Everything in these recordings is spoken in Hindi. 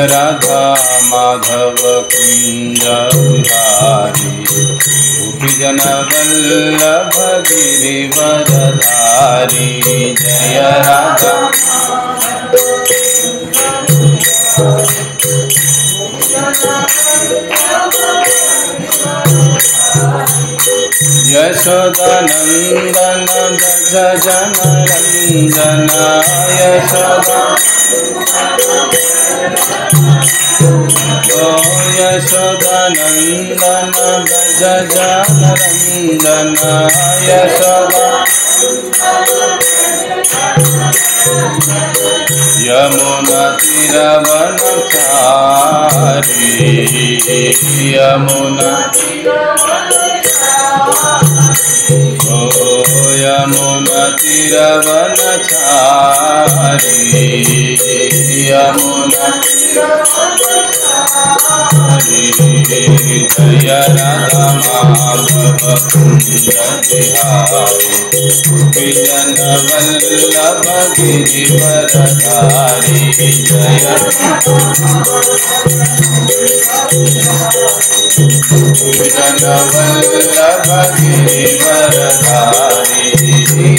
राधा माधव कुंज बिहारी गोपीजन वल्लभ गिरिवरधारी। जय राधा यशोदानंदन व्रज जनरंजन। यशोदा ओ यशोदानंदन व्रज जनरंजन। यशोदा यमुना तीरवनचारी। यमुना ओ यमुना तीरवनचारी। यमुना जय राधा माधव कुंज बिहारी गोपीजन वल्लभ गिरिवरधारी। जय गोपीजन वल्लभ गिरिवरधारी।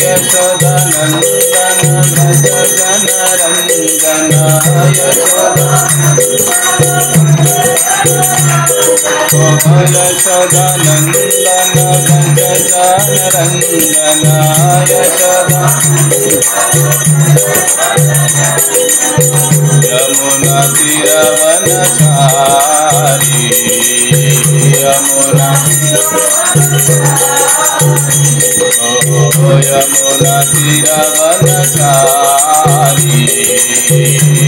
यशोदानंदन व्रज जनरंजन। यशोदा यशोदानंदन व्रज जनरंजन। यशोदा यमुना तीरवनचारी। यमुना ओ यमुना तीरवनचारी।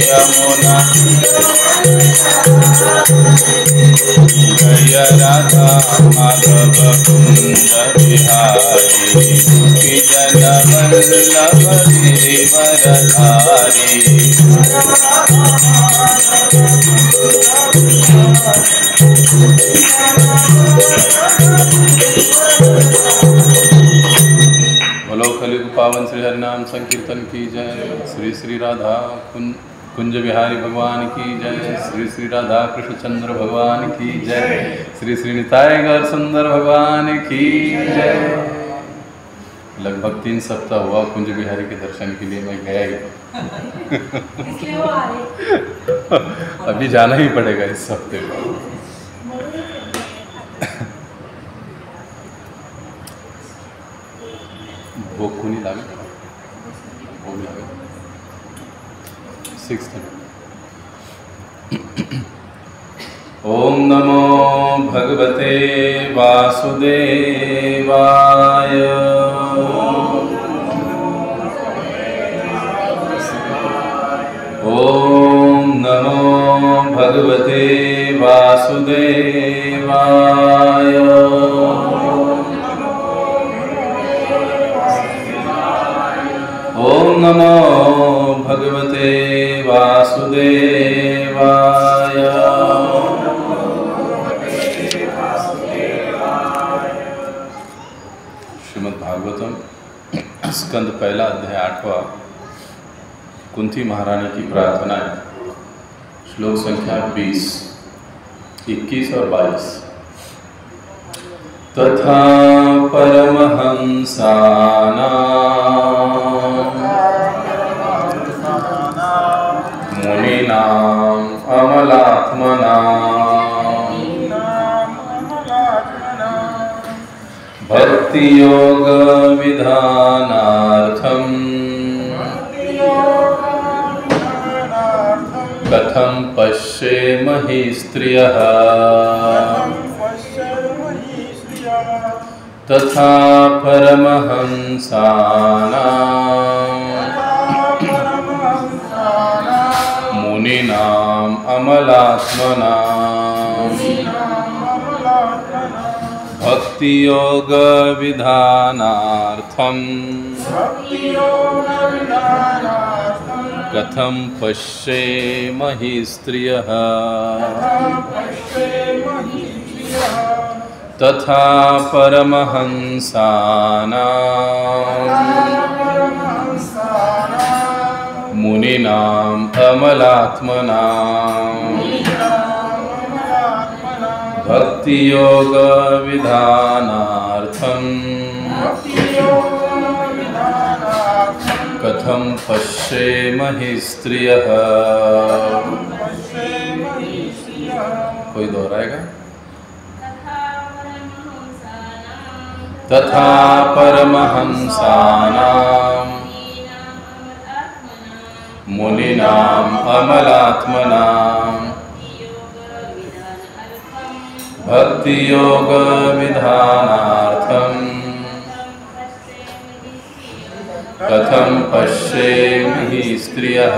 यमुना जय राधा माधव कुंज बिहारी गोपीजन वल्लभ गिरिवरधारी। बोलो कलियुग पावन श्री हरिनाम संकीर्तन की जय। श्री श्री राधा कुंज बिहारी भगवान की जय। श्री श्री राधा कृष्णचंद्र भगवान की जय। श्री श्री निताय गौर सुंदर भगवान की जय। लगभग 3 सप्ताह हुआ कुंज बिहारी के दर्शन के लिए मैं गया ही। अभी जाना ही पड़ेगा इस हफ्ते को। भोग को नहीं लागे, भोग लागे 6th। ओम नमो भगवते वासुदेवाय। ओम नमो भगवते वासुदेवाय। ओम नमो भगवते वासुदेवाय। श्रीमद् भागवतम स्कंद 1 अध्याय 8वां कुंती महारानी की प्रार्थना है। श्लोक संख्या 20, 21 और 22। तथा परमहंसानां मुनीनां अमलात्मनां भक्ति योग विधानार्थं कथं पश्येमहि स्त्रियः तथा परमहंसानां मुनीनां अमलात्मनां भक्ति योग विधानार्थं कथं पश्येमहि स्त्रियः तथा परमहंसानां मुनीनाम् अमलात्मनाम् भक्तियोग विधानार्थं कथं पश्येमहि स्त्रियः। कोई दोहराएगा? तथा परमहंसानां मुनीनाम् अमलात्मनां भक्तियोग विधानार्थं कथं पश्येमहि स्त्रियः।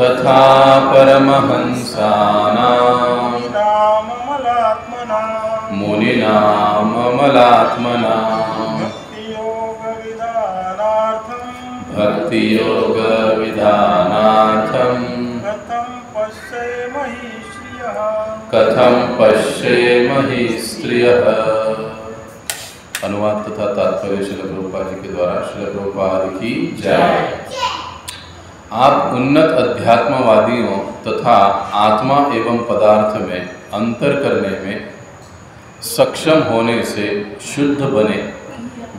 तथा परमहंसानां मुनीनाम् अमलात्मनां भक्तियोग विधानार्थं कथं पश्येमहि स्त्रियः। अनुवाद तथा तात्पर्य श्रील प्रभुपाद जी के द्वारा। श्रील प्रभुपाद की जय। आप उन्नत अध्यात्मवादियों तथा आत्मा एवं पदार्थ में अंतर करने में सक्षम होने से शुद्ध बने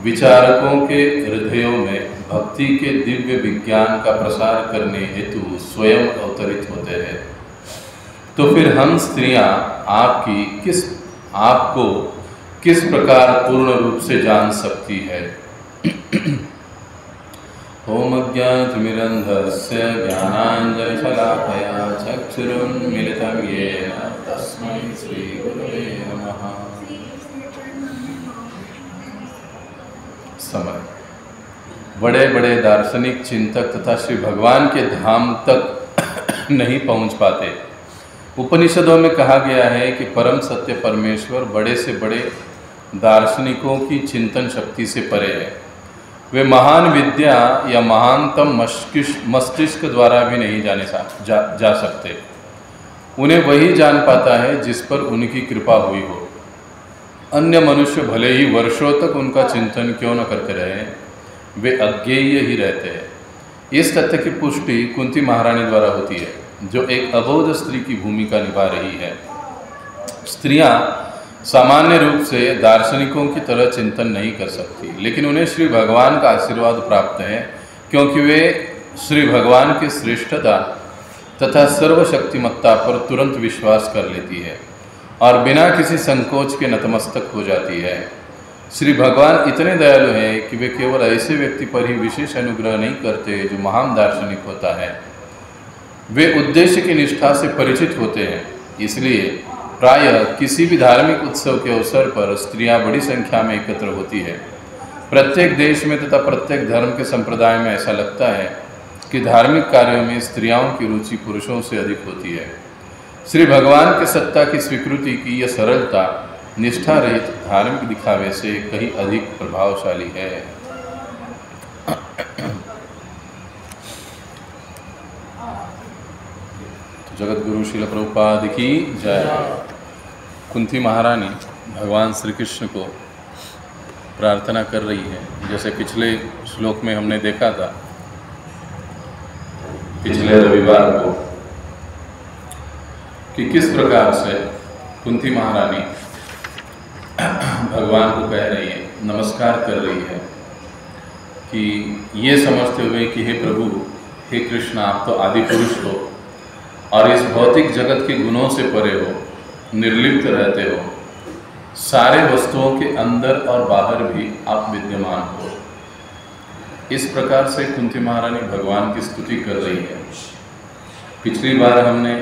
विचारकों के हृदयों में भक्ति के दिव्य विज्ञान का प्रसार करने हेतु स्वयं अवतरित होते हैं। तो फिर हम स्त्रियां आपको किस प्रकार पूर्ण रूप से जान सकती है। ओम अज्ञानतिमिरन्धस्य ज्ञानाञ्जनशलाकया चक्षुरुन्मिलितं येन तस्मै श्रीगुरवे नमः। समय बड़े बड़े दार्शनिक चिंतक तथा श्री भगवान के धाम तक नहीं पहुंच पाते। उपनिषदों में कहा गया है कि परम सत्य परमेश्वर बड़े से बड़े दार्शनिकों की चिंतन शक्ति से परे है। वे महान विद्या या महानतम मस्तिष्क द्वारा भी नहीं जा सकते। उन्हें वही जान पाता है जिस पर उनकी कृपा हुई हो। अन्य मनुष्य भले ही वर्षों तक उनका चिंतन क्यों न करते रहे, वे अज्ञेय ही रहते हैं। इस तथ्य की पुष्टि कुंती महारानी द्वारा होती है, जो एक अबोध स्त्री की भूमिका निभा रही है। स्त्रियां सामान्य रूप से दार्शनिकों की तरह चिंतन नहीं कर सकती, लेकिन उन्हें श्री भगवान का आशीर्वाद प्राप्त है, क्योंकि वे श्री भगवान की श्रेष्ठता तथा सर्वशक्तिमत्ता पर तुरंत विश्वास कर लेती है और बिना किसी संकोच के नतमस्तक हो जाती है। श्री भगवान इतने दयालु हैं कि वे केवल ऐसे व्यक्ति पर ही विशेष अनुग्रह नहीं करते जो महान दार्शनिक होता है। वे उद्देश्य की निष्ठा से परिचित होते हैं। इसलिए प्रायः किसी भी धार्मिक उत्सव के अवसर पर स्त्रियां बड़ी संख्या में एकत्र होती है। प्रत्येक देश में तथा प्रत्येक धर्म के संप्रदाय में ऐसा लगता है कि धार्मिक कार्यों में स्त्रियों की रुचि पुरुषों से अधिक होती है। श्री भगवान के सत्ता की स्वीकृति की यह सरलता निष्ठा रहित धार्मिक दिखावे से कहीं अधिक प्रभावशाली है। जगत गुरु श्रील प्रभुपाद की जय। कुंती महारानी भगवान श्री कृष्ण को प्रार्थना कर रही है, जैसे पिछले श्लोक में हमने देखा था, पिछले रविवार को, कि किस प्रकार से कुंती महारानी भगवान को कह रही है, नमस्कार कर रही है, कि ये समझते हुए कि हे प्रभु, हे कृष्ण, आप तो आदि पुरुष हो और इस भौतिक जगत के गुणों से परे हो, निर्लिप्त रहते हो, सारे वस्तुओं के अंदर और बाहर भी आप विद्यमान हो। इस प्रकार से कुंती महारानी भगवान की स्तुति कर रही है। पिछली बार हमने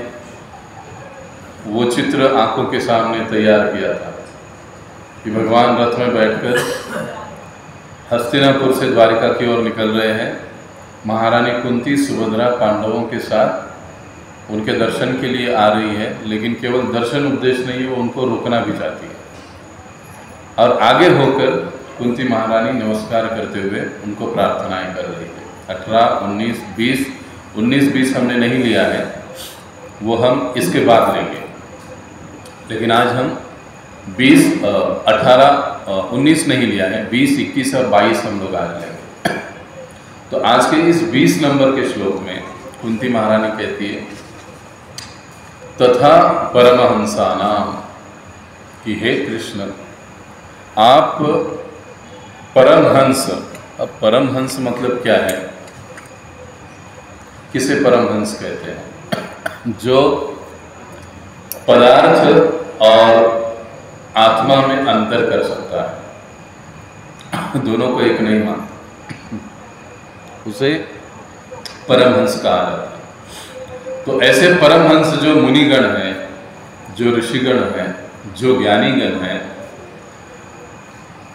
वो चित्र आंखों के सामने तैयार किया था कि भगवान रथ में बैठकर हस्तिनापुर से द्वारिका की ओर निकल रहे हैं। महारानी कुंती सुभद्रा पांडवों के साथ उनके दर्शन के लिए आ रही है, लेकिन केवल दर्शन उद्देश्य नहीं है, वो उनको रोकना भी चाहती है। और आगे होकर कुंती महारानी नमस्कार करते हुए उनको प्रार्थनाएं कर रही है। 18, 19, 20 हमने नहीं लिया है, वो हम इसके बाद लेंगे। लेकिन आज हम 20, 18 19 नहीं लिया है, 20, 21 और 22 हम लोग आज लेंगे। तो आज के इस 20 नंबर के श्लोक में कुंती महारानी कहती है, तथा परमहंसानाम, कि हे कृष्ण आप परमहंस। अब परमहंस मतलब क्या है? किसे परमहंस कहते हैं? जो पदार्थ और आत्मा में अंतर कर सकता है, दोनों को एक नहीं मानता, उसे परमहंस कहा जाता है। तो ऐसे परमहंस जो मुनिगण हैं, जो ऋषिगण हैं, जो ज्ञानीगण हैं,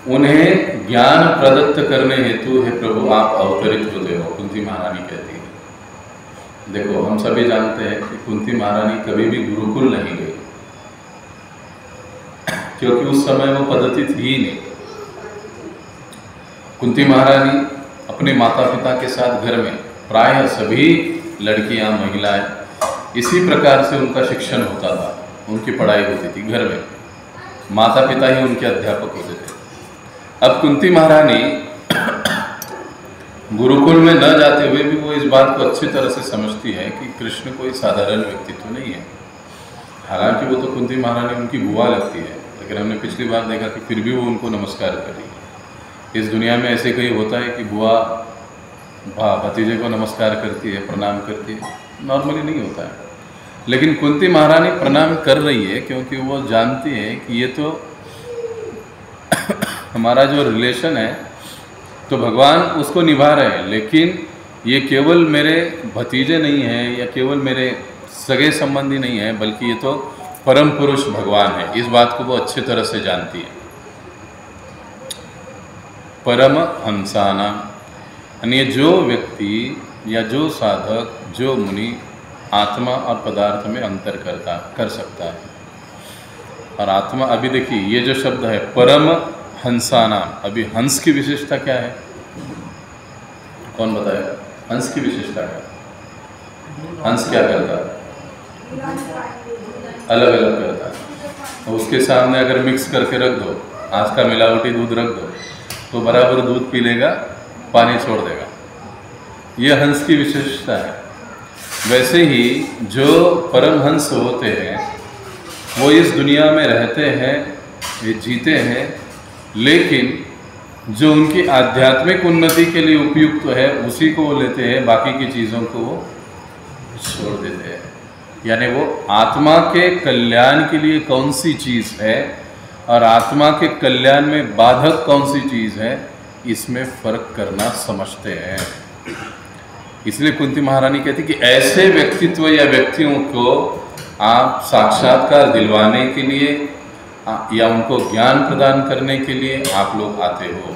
उन्हें ज्ञान प्रदत्त करने हेतु हे प्रभु आप अवतरित होते हो, कुंती महारानी कहती है। देखो, हम सभी जानते हैं कि कुंती महारानी कभी भी गुरुकुल नहीं गई, क्योंकि उस समय वो पद्धति थी ही नहीं। कुंती महारानी अपने माता पिता के साथ घर में, प्रायः सभी लड़कियां, महिलाएं, इसी प्रकार से उनका शिक्षण होता था, उनकी पढ़ाई होती थी घर में, माता पिता ही उनके अध्यापक होते थे। अब कुंती महारानी गुरुकुल में न जाते हुए भी वो इस बात को अच्छी तरह से समझती है कि कृष्ण कोई साधारण व्यक्तित्व नहीं है। हालांकि वो तो कुंती महारानी उनकी बुआ लगती है, लेकिन हमने पिछली बार देखा कि फिर भी वो उनको नमस्कार कर रही है। इस दुनिया में ऐसे कहीं होता है कि बुआ भतीजे को नमस्कार करती है, प्रणाम करती है? नॉर्मली नहीं होता है। लेकिन कुंती महारानी प्रणाम कर रही है क्योंकि वो जानती है कि ये तो हमारा जो रिलेशन है तो भगवान उसको निभा रहे हैं, लेकिन ये केवल मेरे भतीजे नहीं हैं या केवल मेरे सगे संबंधी नहीं है, बल्कि ये तो परम पुरुष भगवान है। इस बात को वो अच्छी तरह से जानती है। परम हंसाना, यानी जो व्यक्ति या जो साधक, जो मुनि आत्मा और पदार्थ में अंतर कर सकता है। और आत्मा, अभी देखिए ये जो शब्द है परम हंसाना, अभी हंस की विशेषता क्या है? कौन बताएगा? हंस की विशेषता क्या है? हंस क्या करता है? अलग अलग करता है। और उसके सामने अगर मिक्स करके रख दो, आज का मिलावटी दूध रख दो, तो बराबर दूध पी लेगा, पानी छोड़ देगा। यह हंस की विशेषता है। वैसे ही जो परमहंस होते हैं वो इस दुनिया में रहते हैं, ये जीते हैं, लेकिन जो उनकी आध्यात्मिक उन्नति के लिए उपयुक्त है उसी को वो लेते हैं, बाकी की चीज़ों को वो छोड़ देते हैं। यानी वो आत्मा के कल्याण के लिए कौन सी चीज़ है और आत्मा के कल्याण में बाधक कौन सी चीज़ है, इसमें फ़र्क करना समझते हैं। इसलिए कुंती महारानी कहती कि ऐसे व्यक्तित्व या व्यक्तियों को आप साक्षात्कार दिलवाने के लिए या उनको ज्ञान प्रदान करने के लिए आप लोग आते हो।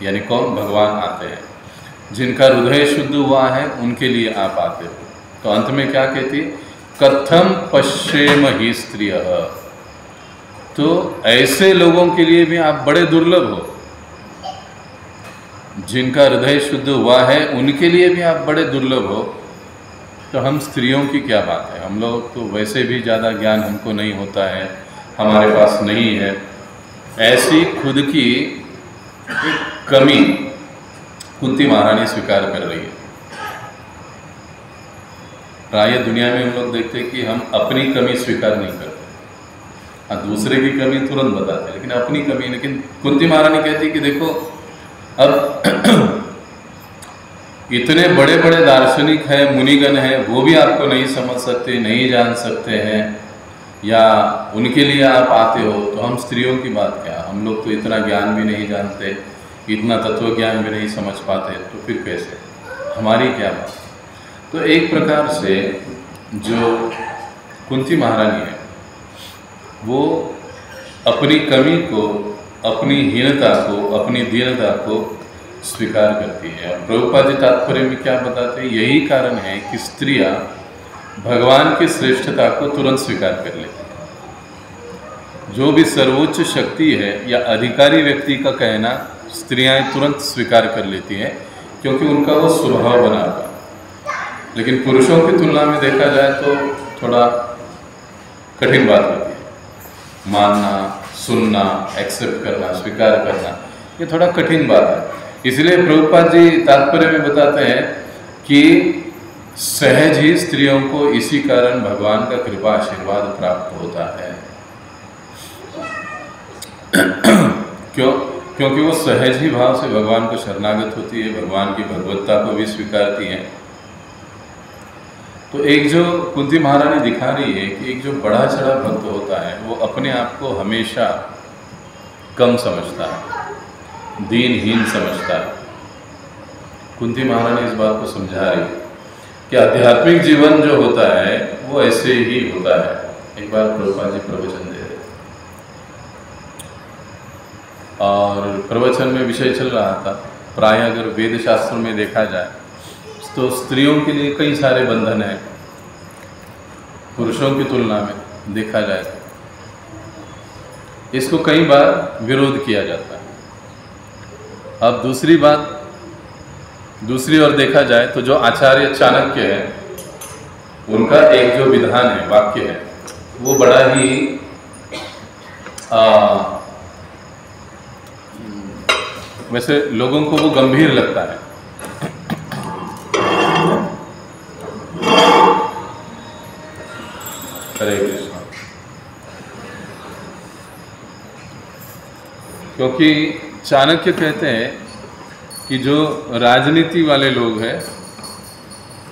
यानी कौन? भगवान आते हैं। जिनका हृदय शुद्ध हुआ है उनके लिए आप आते हो। तो अंत में क्या कहती? कथम पश्येम ही स्त्रियः, तो ऐसे लोगों के लिए भी आप बड़े दुर्लभ हो। जिनका हृदय शुद्ध हुआ है उनके लिए भी आप बड़े दुर्लभ हो। तो हम स्त्रियों की क्या बात है? हम लोग तो वैसे भी ज़्यादा ज्ञान हमको नहीं होता है, हमारे पास नहीं है। ऐसी खुद की एक कमी कुंती महारानी स्वीकार कर रही है। प्रायः दुनिया में हम लोग देखते हैं कि हम अपनी कमी स्वीकार नहीं करते। हाँ, दूसरे की कमी तुरंत बताते, लेकिन अपनी कमी। लेकिन कुंती महारानी कहती है कि देखो, अब इतने बड़े बड़े दार्शनिक हैं, मुनिगण हैं, वो भी आपको नहीं समझ सकते, नहीं जान सकते हैं, या उनके लिए आप आते हो, तो हम स्त्रियों की बात क्या? हम लोग तो इतना ज्ञान भी नहीं जानते, इतना तत्व ज्ञान भी नहीं समझ पाते, तो फिर कैसे? हमारी क्या बात? तो एक प्रकार से जो कुंती महारानी है वो अपनी कमी को, अपनी हीनता को, अपनी दीनता को स्वीकार करती है। और प्रभुपाद जी तात्पर्य में क्या बताते हैं? यही कारण है कि स्त्रियां भगवान की श्रेष्ठता को तुरंत स्वीकार कर लेती हैं। जो भी सर्वोच्च शक्ति है या अधिकारी व्यक्ति का कहना स्त्रियां तुरंत स्वीकार कर लेती हैं, क्योंकि उनका वो स्वभाव बना हुआ। लेकिन पुरुषों की तुलना में देखा जाए तो थोड़ा कठिन बात होती है, मानना, सुनना, एक्सेप्ट करना, स्वीकार करना, ये थोड़ा कठिन बात है। इसलिए प्रभुपाद जी तात्पर्य में बताते हैं कि सहज ही स्त्रियों को इसी कारण भगवान का कृपा आशीर्वाद प्राप्त होता है। क्यों? क्योंकि वो सहज ही भाव से भगवान को शरणागत होती है, भगवान की भगवत्ता को भी स्वीकारती हैं। तो एक जो कुंती महारानी दिखा रही है कि एक जो बढ़ा चढ़ा भक्त होता है वो अपने आप को हमेशा कम समझता है, दीनहीन समझता है। कुंती महारानी इस बात को समझा रही है कि आध्यात्मिक जीवन जो होता है वो ऐसे ही होता है। एक बार प्रभुपाद जी प्रवचन दे रहे और प्रवचन में विषय चल रहा था, प्राय अगर वेद शास्त्र में देखा जाए तो स्त्रियों के लिए कई सारे बंधन हैं पुरुषों की तुलना में देखा जाए। इसको कई बार विरोध किया जाता है। अब दूसरी बात, दूसरी ओर देखा जाए तो जो आचार्य चाणक्य है उनका एक जो विधान है, वाक्य है, वो बड़ा ही वैसे लोगों को वो गंभीर लगता है। हरे कृष्ण। क्योंकि चाणक्य कहते हैं कि जो राजनीति वाले लोग हैं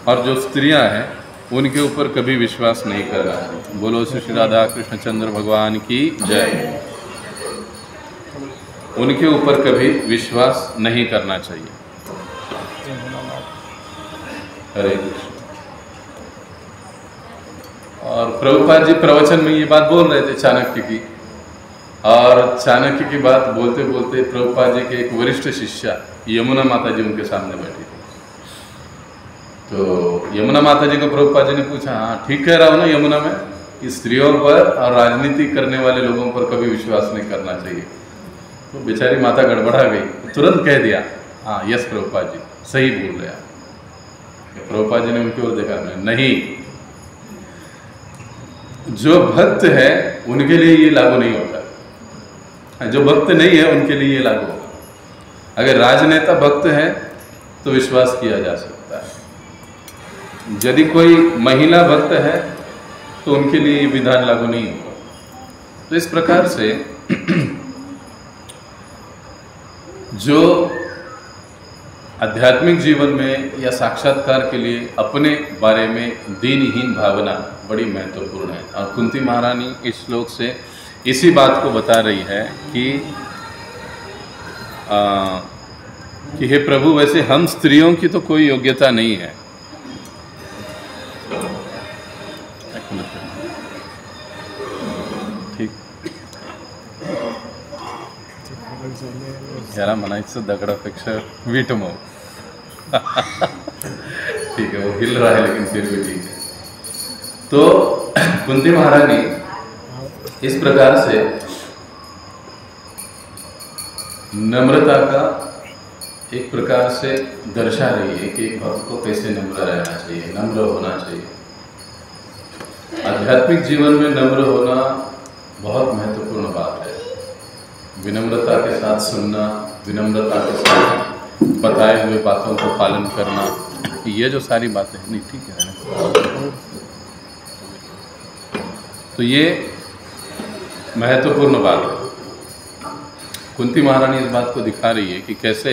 और जो स्त्रियां हैं उनके ऊपर कभी विश्वास नहीं करना चाहिए। बोलो श्री राधा कृष्ण चंद्र भगवान की जय। उनके ऊपर कभी विश्वास नहीं करना चाहिए। हरे कृष्ण। और प्रभुपाद जी प्रवचन में ये बात बोल रहे थे चाणक्य की, और चाणक्य की बात बोलते बोलते प्रभुपाद जी के एक वरिष्ठ शिष्या यमुना माता जी उनके सामने बैठी थी। तो यमुना माता जी को प्रभुपाद जी ने पूछा, हाँ ठीक कह रहा हूँ ना यमुना में कि स्त्रियों पर और राजनीति करने वाले लोगों पर कभी विश्वास नहीं करना चाहिए। तो बेचारी माता गड़बड़ा गई, तुरंत कह दिया, हाँ यस प्रभुपाद जी सही बोल रहे हैं। प्रभुपाद जी ने उनकी ओर देखा, नहीं, जो भक्त है उनके लिए ये लागू नहीं होता, जो भक्त नहीं है उनके लिए ये लागू होगा। अगर राजनेता भक्त है तो विश्वास किया जा सकता है, यदि कोई महिला भक्त है तो उनके लिए ये विधान लागू नहीं होगा। तो इस प्रकार से जो आध्यात्मिक जीवन में या साक्षात्कार के लिए अपने बारे में दीनहीन भावना बड़ी महत्वपूर्ण है। और कुंती महारानी इस श्लोक से इसी बात को बता रही है कि हे प्रभु, वैसे हम स्त्रियों की तो कोई योग्यता नहीं है। ठीक, याला म्हणायचं दगडापेक्षा वीट मऊ। ठीक है, वो हिल रहा है लेकिन फिर भी ठीक है। तो कुंती महारानी इस प्रकार से नम्रता का एक प्रकार से दर्शा रही है कि एक भक्त को कैसे नम्र रहना चाहिए, नम्र होना चाहिए। आध्यात्मिक जीवन में नम्र होना बहुत महत्वपूर्ण बात है। विनम्रता के साथ सुनना, विनम्रता के साथ बताए हुए बातों को पालन करना, ये जो सारी बातें हैं, नहीं ठीक है ना, तो ये महत्वपूर्ण बात है। कुंती महारानी इस बात को दिखा रही है कि कैसे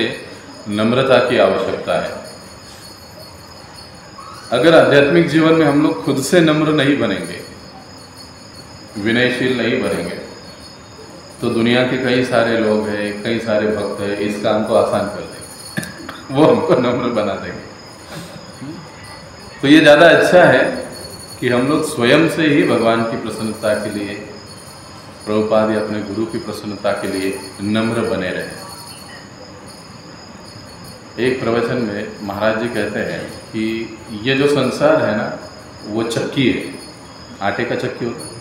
नम्रता की आवश्यकता है। अगर आध्यात्मिक जीवन में हम लोग खुद से नम्र नहीं बनेंगे, विनयशील नहीं बनेंगे, तो दुनिया के कई सारे लोग हैं, कई सारे भक्त हैं, इस काम को आसान कर देंगे, वो हमको नम्र बना देंगे। तो ये ज़्यादा अच्छा है कि हम लोग स्वयं से ही भगवान की प्रसन्नता के लिए, प्रभुपाद या अपने गुरु की प्रसन्नता के लिए नम्र बने रहें। एक प्रवचन में महाराज जी कहते हैं कि ये जो संसार है ना, वो चक्की है, आटे का चक्की होता है।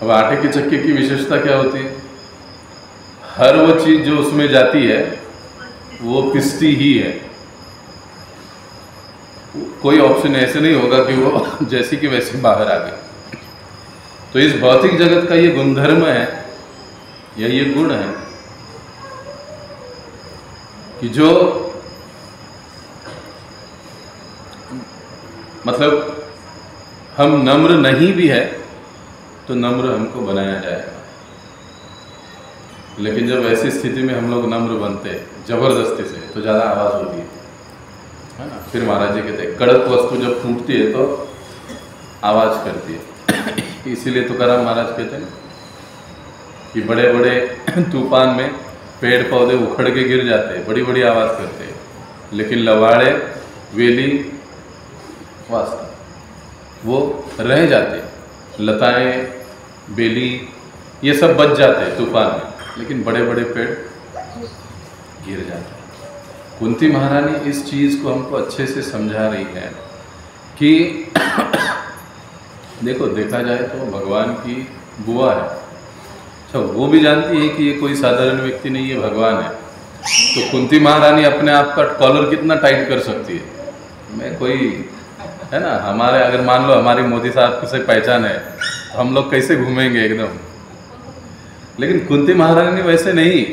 अब आटे की चक्की की विशेषता क्या होती है? हर वो चीज़ जो उसमें जाती है वो पिसती ही है। कोई ऑप्शन ऐसे नहीं होगा कि वो जैसी कि वैसी बाहर आ गई। तो इस भौतिक जगत का ये गुणधर्म है या ये गुण है कि जो मतलब हम नम्र नहीं भी है तो नम्र हमको बनाया जाएगा। लेकिन जब ऐसी स्थिति में हम लोग नम्र बनते जबरदस्ती से तो ज़्यादा आवाज़ होती है ना। फिर महाराज जी कहते हैं कड़क वस्तु जब फूटती है तो आवाज़ करती है। इसीलिए तुकाराम महाराज कहते हैं कि बड़े बड़े तूफान में पेड़ पौधे उखड़ के गिर जाते हैं, बड़ी बड़ी आवाज़ करते हैं, लेकिन लवाड़े वेली वास्तव वो रह जाते, लताएं बेली ये सब बच जाते हैं तूफान में, लेकिन बड़े बड़े पेड़ गिर जाते हैं। कुंती महारानी इस चीज़ को हमको अच्छे से समझा रही है कि देखो देखा जाए तो भगवान की बुआ है, अच्छा वो भी जानती है कि ये कोई साधारण व्यक्ति नहीं है, भगवान है। तो कुंती महारानी अपने आप का कॉलर कितना टाइट कर सकती है। मैं कोई है ना, हमारे अगर मान लो हमारी मोदी साहब से पहचान है तो हम लोग कैसे घूमेंगे एकदम। लेकिन कुंती महारानी वैसे नहीं,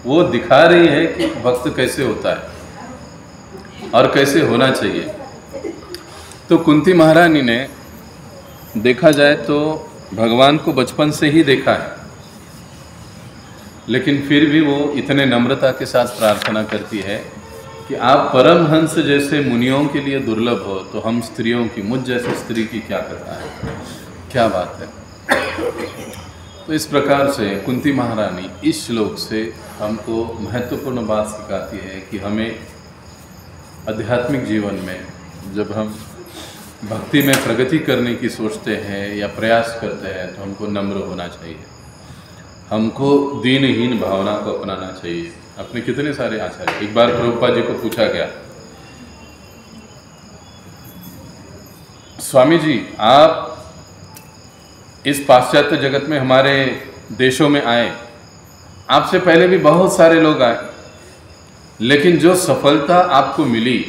वो दिखा रही है कि भक्त कैसे होता है और कैसे होना चाहिए। तो कुंती महारानी ने देखा जाए तो भगवान को बचपन से ही देखा है, लेकिन फिर भी वो इतने नम्रता के साथ प्रार्थना करती है कि आप परमहंस जैसे मुनियों के लिए दुर्लभ हो तो हम स्त्रियों की, मुझ जैसे स्त्री की क्या कथा है, क्या बात है। तो इस प्रकार से कुंती महारानी इस श्लोक से हमको महत्वपूर्ण बात सिखाती है कि हमें आध्यात्मिक जीवन में जब हम भक्ति में प्रगति करने की सोचते हैं या प्रयास करते हैं तो हमको नम्र होना चाहिए, हमको दीनहीन भावना को अपनाना चाहिए। अपने कितने सारे आचार्य, एक बार प्रभुपाद जी को पूछा गया, स्वामी जी आप इस पाश्चात्य जगत में हमारे देशों में आए, आपसे पहले भी बहुत सारे लोग आए, लेकिन जो सफलता आपको मिली,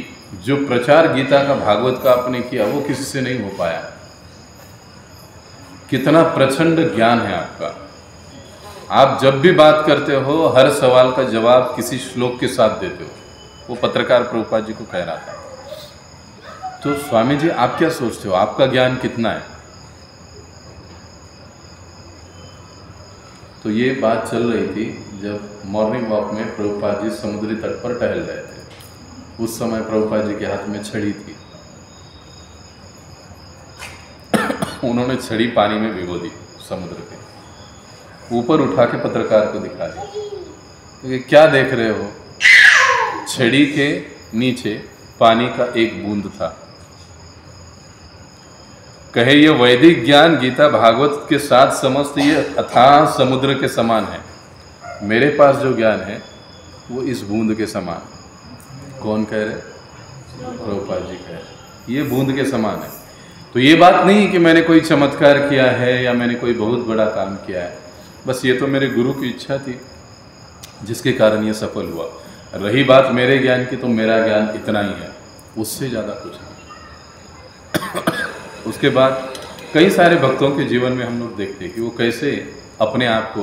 जो प्रचार गीता का भागवत का आपने किया, वो किसी से नहीं हो पाया। कितना प्रचंड ज्ञान है आपका, आप जब भी बात करते हो हर सवाल का जवाब किसी श्लोक के साथ देते हो। वो पत्रकार प्रभुपाद जी को कह रहा था, तो स्वामी जी आप क्या सोचते हो, आपका ज्ञान कितना है। तो ये बात चल रही थी जब मॉर्निंग वॉक में प्रभुपाद जी समुद्री तट पर टहल रहे थे। उस समय प्रभुपाद जी के हाथ में छड़ी थी, उन्होंने छड़ी पानी में भिगो दी, समुद्र के ऊपर उठा के पत्रकार को दिखा दी। तो क्या देख रहे हो, छड़ी के नीचे पानी का एक बूंद था। कहे ये वैदिक ज्ञान गीता भागवत के साथ समस्त ये अथाह समुद्र के समान है, मेरे पास जो ज्ञान है वो इस बूंद के समान। कौन कह रहे, प्रभुपाद जी कह रहे, ये बूंद के समान है। तो ये बात नहीं कि मैंने कोई चमत्कार किया है या मैंने कोई बहुत बड़ा काम किया है, बस ये तो मेरे गुरु की इच्छा थी जिसके कारण ये सफल हुआ। रही बात मेरे ज्ञान की तो मेरा ज्ञान इतना ही है, उससे ज़्यादा कुछ नहीं। उसके बाद कई सारे भक्तों के जीवन में हम लोग देखते हैं कि वो कैसे अपने आप को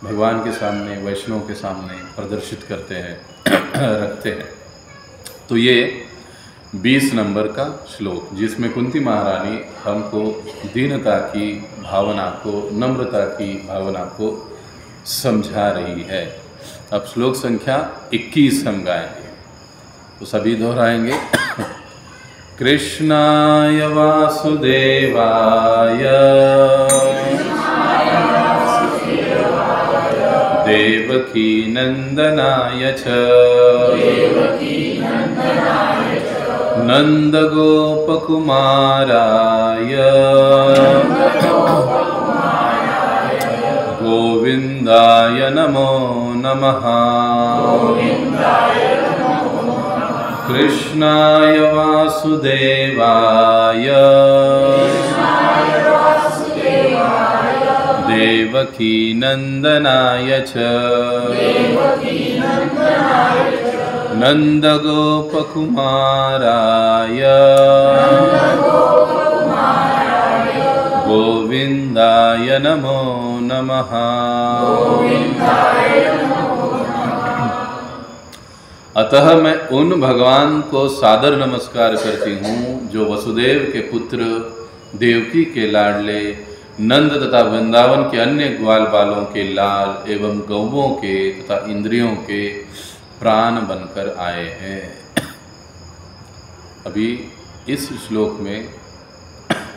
भगवान के सामने, वैष्णव के सामने प्रदर्शित करते हैं, रखते हैं। तो ये 20 नंबर का श्लोक जिसमें कुंती महारानी हमको दीनता की भावना को, नम्रता की भावना को समझा रही है। अब श्लोक संख्या 21 हम गाएंगे, तो सभी दोहराएंगे। कृष्णाय वासुदेवाय देवकी नंदनाय च नंदगोपकुमाराय गोविंदाय नमो नमः। कृष्णाय वासुदेवाय देवकी नंदनाय च नंदगोपकुमाराय गोविंदाय नमो नमः। अतः मैं उन भगवान को सादर नमस्कार करती हूँ जो वसुदेव के पुत्र, देवकी के लाडले, नंद तथा वृंदावन के अन्य ग्वाल बालों के लाल एवं गौओं के तथा इंद्रियों के प्राण बनकर आए हैं। अभी इस श्लोक में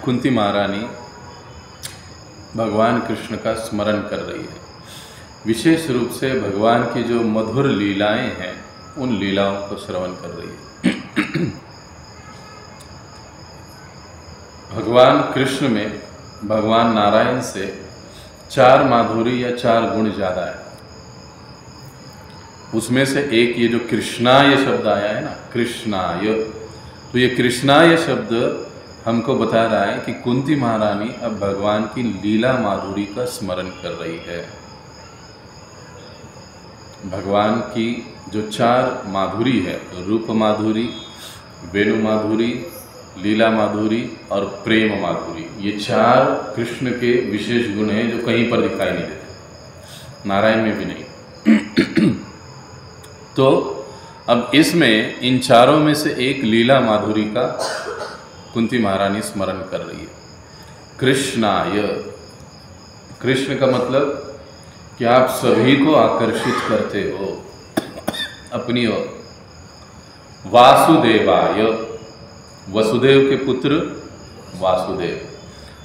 कुंती महारानी भगवान कृष्ण का स्मरण कर रही है। विशेष रूप से भगवान की जो मधुर लीलाएं हैं उन लीलाओं को श्रवण कर रही है। भगवान कृष्ण में भगवान नारायण से 4 माधुरी या 4 गुण ज़्यादा है। उसमें से एक ये जो कृष्णाय शब्द आया है ना, कृष्णाय, तो ये कृष्णाय शब्द हमको बता रहा है कि कुंती महारानी अब भगवान की लीला माधुरी का स्मरण कर रही है। भगवान की जो 4 माधुरी है, रूप माधुरी, वेणु माधुरी, लीला माधुरी और प्रेम माधुरी, ये 4 कृष्ण के विशेष गुण हैं जो कहीं पर दिखाई नहीं देते, नारायण में भी नहीं। तो अब इसमें इन चारों में से एक लीला माधुरी का कुंती महारानी स्मरण कर रही है। कृष्णाय, कृष्ण का मतलब कि आप सभी को आकर्षित करते हो अपनी ओर। वासुदेवाय, वसुदेव के पुत्र वासुदेव।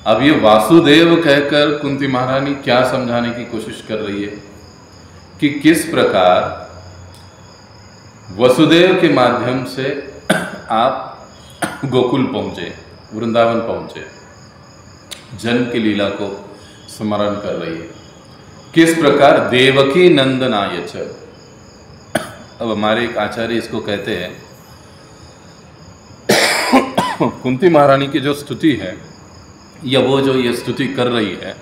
अब ये वासुदेव कहकर कुंती महारानी क्या समझाने की कोशिश कर रही है कि किस प्रकार वसुदेव के माध्यम से आप गोकुल पहुंचे, वृंदावन पहुंचे, जन्म की लीला को स्मरण कर रही है। किस प्रकार देवकी नंदनाय च। अब हमारे एक आचार्य इसको कहते हैं, कुंती महारानी की जो स्तुति है या वो जो ये स्तुति कर रही है,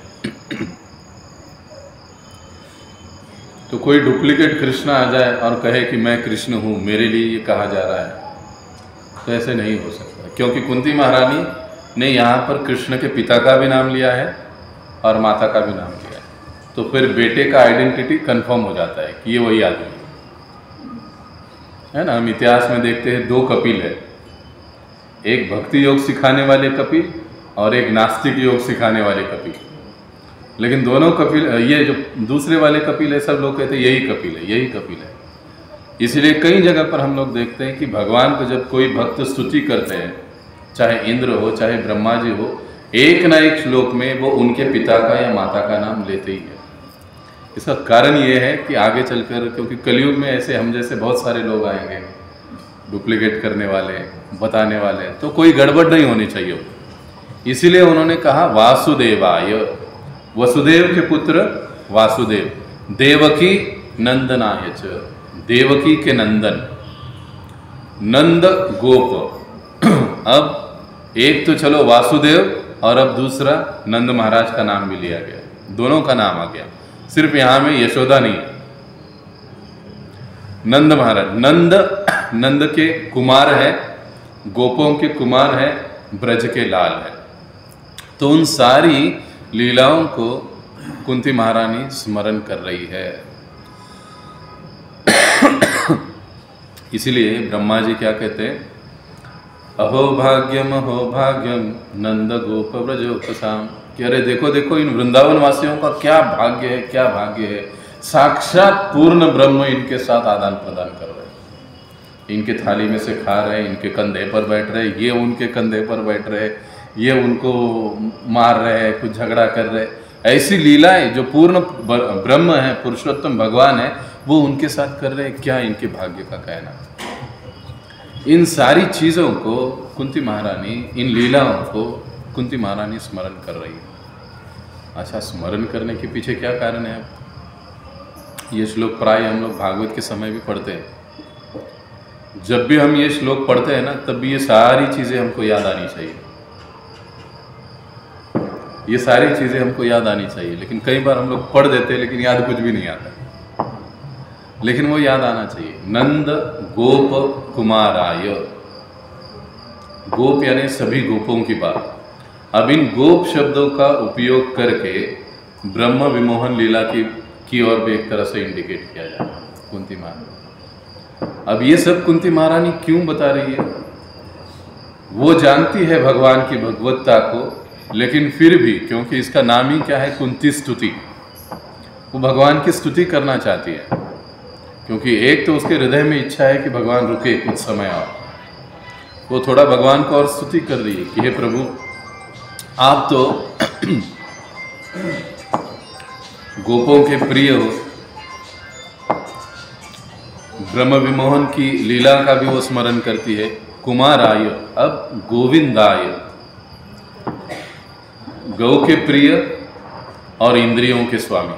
तो कोई डुप्लीकेट कृष्ण आ जाए और कहे कि मैं कृष्ण हूँ, मेरे लिए ये कहा जा रहा है, तो ऐसे नहीं हो सकता। क्योंकि कुंती महारानी ने यहाँ पर कृष्ण के पिता का भी नाम लिया है और माता का भी नाम लिया है, तो फिर बेटे का आइडेंटिटी कंफर्म हो जाता है कि ये वही आदमी है ना। हम इतिहास में देखते हैं 2 कपिल है, एक भक्ति योग सिखाने वाले कपिल और एक नास्तिक योग सिखाने वाले कपिल। लेकिन दोनों कपिल, ये जो दूसरे वाले कपिल है, सब लोग कहते हैं यही कपिल है, यही कपिल है। इसलिए कई जगह पर हम लोग देखते हैं कि भगवान को जब कोई भक्त स्तुति करते हैं, चाहे इंद्र हो चाहे ब्रह्मा जी हो, एक ना एक श्लोक में वो उनके पिता का या माता का नाम लेते ही है। इसका कारण ये है कि आगे चलकर, क्योंकि कलयुग में ऐसे हम जैसे बहुत सारे लोग आएंगे डुप्लीकेट करने वाले, बताने वाले, तो कोई गड़बड़ नहीं होनी चाहिए। इसीलिए उन्होंने कहा वासुदेवाय, वसुदेव के पुत्र वासुदेव, देवकी नंदनाय च, देवकी के नंदन, नंद गोप। अब एक तो चलो वासुदेव और अब दूसरा नंद महाराज का नाम भी लिया गया, दोनों का नाम आ गया। सिर्फ यहां में यशोदा नहीं, नंद महाराज, नंद के कुमार है, गोपों के कुमार है, ब्रज के लाल है। तो उन सारी लीलाओं को कुंती महारानी स्मरण कर रही है। इसीलिए ब्रह्मा जी क्या कहते हैं, अहो भाग्यम नंद गोप व्रजोपसाम, कि अरे देखो देखो इन वृंदावन वासियों का क्या भाग्य है, क्या भाग्य है। साक्षात पूर्ण ब्रह्म इनके साथ आदान प्रदान कर रहे हैं, इनके थाली में से खा रहे, इनके कंधे पर बैठ रहे, ये उनके कंधे पर बैठ रहे, ये उनको मार रहे, कुछ झगड़ा कर रहे। ऐसी लीलाएं जो पूर्ण ब्रह्म है, पुरुषोत्तम भगवान है, वो उनके साथ कर रहे। क्या इनके भाग्य का कहना। इन सारी चीज़ों को कुंती महारानी, इन लीलाओं को कुंती महारानी स्मरण कर रही है। अच्छा, स्मरण करने के पीछे क्या कारण है? ये श्लोक प्राय हम लोग भागवत के समय भी पढ़ते हैं। जब भी हम ये श्लोक पढ़ते हैं ना, तब भी ये सारी चीज़ें हमको याद आनी चाहिए, ये सारी चीज़ें हमको याद आनी चाहिए। लेकिन कई बार हम लोग पढ़ देते हैं लेकिन याद कुछ भी नहीं आता, लेकिन वो याद आना चाहिए। नंद गोप कुमाराय, गोप यानी सभी गोपों की बात, अब इन गोप शब्दों का उपयोग करके ब्रह्म विमोहन लीला की ओर भी एक तरह से इंडिकेट किया जाए कुंती महारानी। अब ये सब कुंती महारानी क्यों बता रही है? वो जानती है भगवान की भगवत्ता को, लेकिन फिर भी क्योंकि इसका नाम ही क्या है, कुंती स्तुति, वो भगवान की स्तुति करना चाहती है। क्योंकि एक तो उसके हृदय में इच्छा है कि भगवान रुके कुछ समय और, वो थोड़ा भगवान को और स्तुति कर रही है कि हे प्रभु, आप तो गोपों के प्रिय हो, ब्रह्म विमोहन की लीला का भी वो स्मरण करती है। कुमाराय, अब गोविंदाय, गौ के प्रिय और इंद्रियों के स्वामी,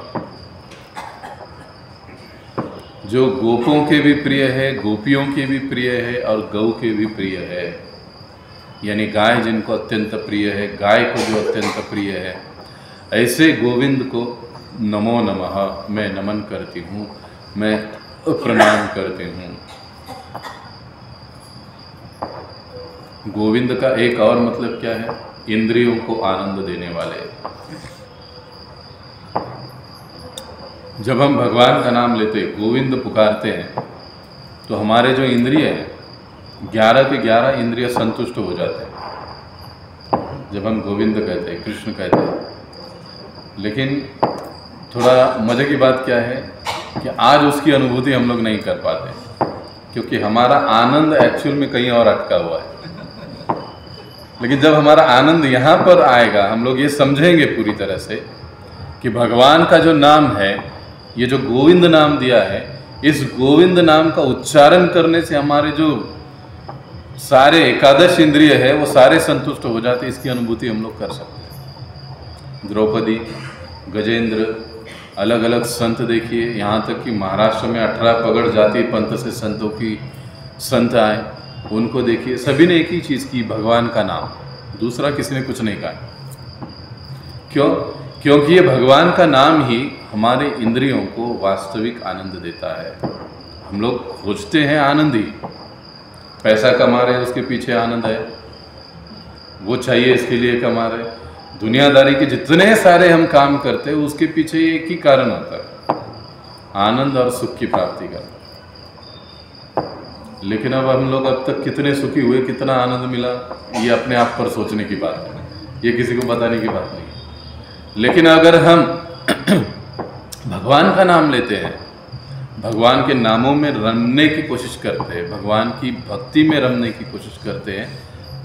जो गोपों के भी प्रिय है, गोपियों के भी प्रिय है और गौ के भी प्रिय है, यानी गाय जिनको अत्यंत प्रिय है, गाय को जो अत्यंत प्रिय है, ऐसे गोविंद को नमो नमः मैं नमन करती हूँ, मैं प्रणाम करती हूँ। गोविंद का एक और मतलब क्या है? इंद्रियों को आनंद देने वाले। जब हम भगवान का नाम लेते, गोविंद पुकारते हैं, तो हमारे जो इंद्रिय हैं 11 के 11 इंद्रिय संतुष्ट हो जाते हैं जब हम गोविंद कहते हैं, कृष्ण कहते हैं। लेकिन थोड़ा मज़े की बात क्या है कि आज उसकी अनुभूति हम लोग नहीं कर पाते, क्योंकि हमारा आनंद एक्चुअल में कहीं और अटका हुआ है। लेकिन जब हमारा आनंद यहाँ पर आएगा, हम लोग ये समझेंगे पूरी तरह से कि भगवान का जो नाम है, ये जो गोविंद नाम दिया है, इस गोविंद नाम का उच्चारण करने से हमारे जो सारे एकादश इंद्रिय है वो सारे संतुष्ट हो जाते, इसकी अनुभूति हम लोग कर सकते हैं। द्रौपदी, गजेंद्र, अलग अलग संत देखिए, यहाँ तक कि महाराष्ट्र में 18 पगड़ जाति पंथ से संतों की संत आए, उनको देखिए, सभी ने एक ही चीज़ की, भगवान का नाम, दूसरा किसी ने कुछ नहीं कहा। क्यों? क्योंकि ये भगवान का नाम ही हमारे इंद्रियों को वास्तविक आनंद देता है। हम लोग खोजते हैं आनंद ही, पैसा कमा रहे हैं उसके पीछे आनंद है, वो चाहिए इसके लिए कमा रहे, दुनियादारी के जितने सारे हम काम करते हैं उसके पीछे एक ही कारण होता है, आनंद और सुख की प्राप्ति का। लेकिन अब हम लोग अब तक कितने सुखी हुए, कितना आनंद मिला, ये अपने आप पर सोचने की बात है, ये किसी को बताने की बात नहीं है। लेकिन अगर हम भगवान का नाम लेते हैं, भगवान के नामों में रमने की कोशिश करते हैं, भगवान की भक्ति में रमने की कोशिश करते हैं,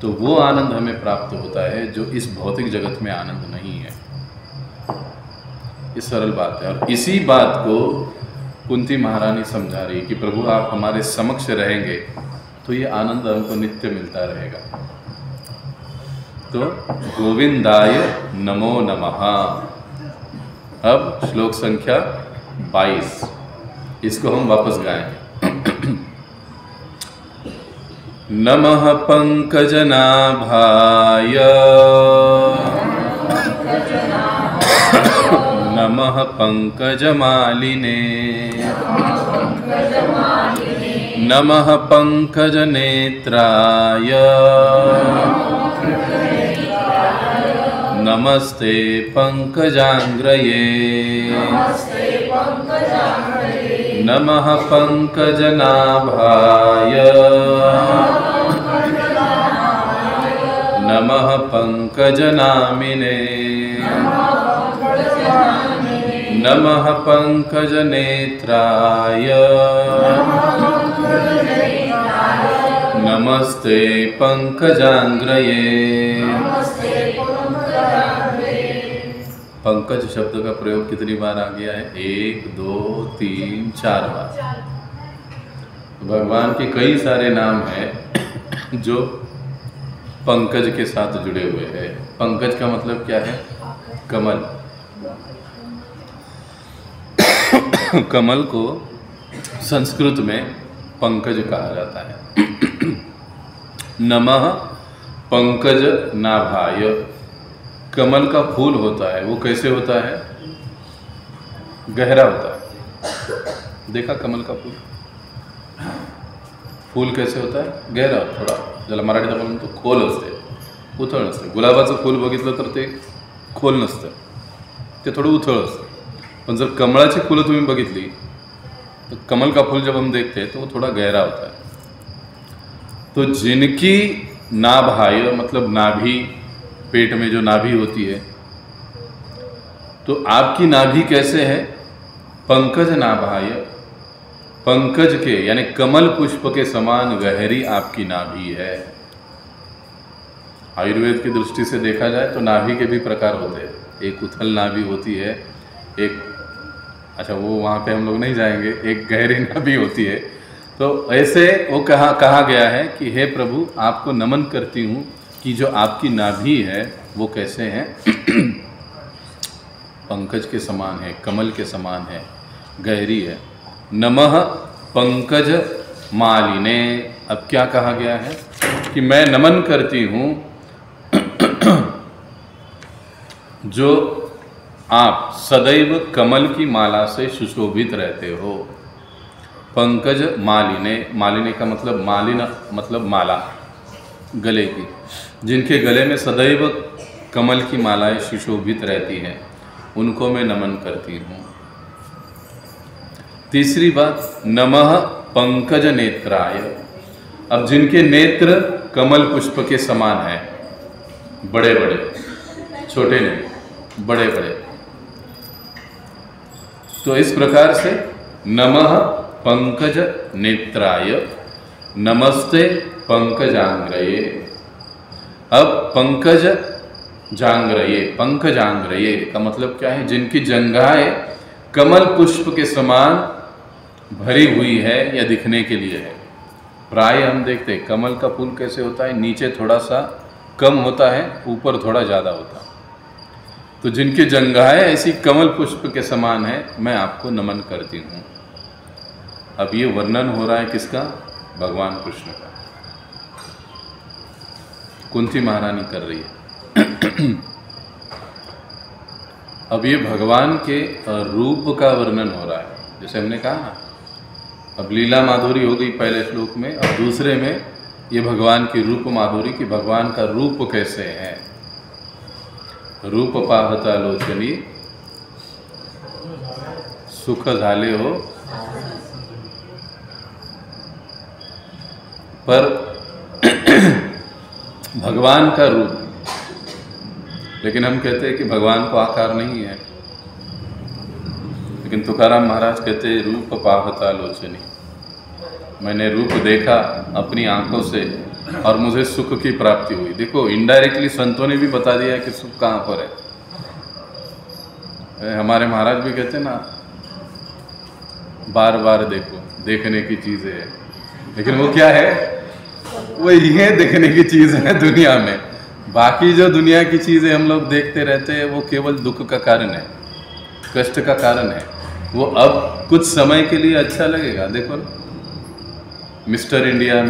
तो वो आनंद हमें प्राप्त होता है जो इस भौतिक जगत में आनंद नहीं है। ये सरल बात है, और इसी बात को कुंती महारानी समझा रही कि प्रभु आप हमारे समक्ष रहेंगे तो ये आनंद हमको नित्य मिलता रहेगा। तो गोविंदाय नमो नमः। अब श्लोक संख्या 22, इसको हम वापस गाएं। नमः पंकजनाभाय नमः पंकजमालिने नमः पंकजनेत्राय नमस्ते पंकजांग्रये नमः पंकजनाभाय नमः पंकजनामिने नमः पंकजनेत्राय नमस्ते पंकजांग्रये। पंकज शब्द का प्रयोग कितनी बार आ गया है? 1, 2, 3, 4 बार। भगवान के कई सारे नाम हैं जो पंकज के साथ जुड़े हुए हैं। पंकज का मतलब क्या है? कमल। कमल को संस्कृत में पंकज कहा जाता है। नमः पंकज नाभाय। कमल का फूल होता है, वो कैसे होता है? गहरा होता है। देखा कमल का फूल? फूल कैसे होता है? गहरा, थोडा ज्याला मराठीत बोलून तो खोल असते, उथळ नसतं. गुलाबाचं फूल बघितलं तर ते खोल नसतं, ते थोडं उथळ असतं. पण जर कमळाची फुलं तुम्ही बघितली तो कमल का फूल जब हम देखते हैं तो वो थोड़ा गहरा होता है. तो जिनकी नाभाय मतलब नाभि, पेट में जो नाभि होती है, तो आपकी नाभि कैसे है? पंकज नाभाय, पंकज के यानी कमल पुष्प के समान गहरी आपकी नाभि है. आयुर्वेद की दृष्टि से देखा जाए तो नाभि के भी प्रकार होते हैं. एक उथल नाभि होती है, एक अच्छा वो वहाँ पे हम लोग नहीं जाएंगे, एक गहरी नाभि होती है. तो ऐसे वो कहा गया है कि हे प्रभु आपको नमन करती हूँ कि जो आपकी नाभि है वो कैसे है? पंकज के समान है, कमल के समान है, गहरी है. नमः पंकज मालिने. अब क्या कहा गया है कि मैं नमन करती हूँ जो आप सदैव कमल की माला से सुशोभित रहते हो. पंकज मालिने, मालिने का मतलब मालिन मतलब माला, गले की, जिनके गले में सदैव कमल की मालाएं सुशोभित रहती हैं, उनको मैं नमन करती हूँ. तीसरी बात, नमः पंकज नेत्राय. अब जिनके नेत्र कमल पुष्प के समान है, बड़े बड़े, छोटे नहीं, बड़े बड़े, तो इस प्रकार से नमः पंकज नेत्राय, नमस्ते पंकजांग्रये. अब पंकज जांग्रये, पंकजांग्रये का मतलब क्या है? जिनकी जंघाएं कमल पुष्प के समान भरी हुई है या दिखने के लिए है. प्राय हम देखते हैं कमल का फूल कैसे होता है, नीचे थोड़ा सा कम होता है, ऊपर थोड़ा ज़्यादा होता है. तो जिनकी जंघाएं ऐसी कमल पुष्प के समान है, मैं आपको नमन करती हूँ. अब ये वर्णन हो रहा है किसका? भगवान कृष्ण का. कुंती महारानी कर रही है. अब ये भगवान के रूप का वर्णन हो रहा है. जैसे हमने कहा ना, अब लीला माधुरी हो गई पहले श्लोक में, और दूसरे में ये भगवान की रूप माधुरी, कि भगवान का रूप कैसे है. रूप पाहता लोचनी सुख झाले हो, पर भगवान का रूप, लेकिन हम कहते हैं कि भगवान को आकार नहीं है. लेकिन तुकाराम महाराज कहते हैं रूप पाहता लोचनी, मैंने रूप देखा अपनी आंखों से और मुझे सुख की प्राप्ति हुई. देखो इनडायरेक्टली संतों ने भी बता दिया कि सुख कहाँ पर है. हमारे महाराज भी कहते हैं ना, बार बार देखो, देखने की चीज़ें है. लेकिन वो क्या है? वो ये देखने की चीज़ है दुनिया में. बाकी जो दुनिया की चीज़ें हम लोग देखते रहते हैं वो केवल दुख का कारण है, कष्ट का कारण है. वो अब कुछ समय के लिए अच्छा लगेगा. देखो ना, mister India,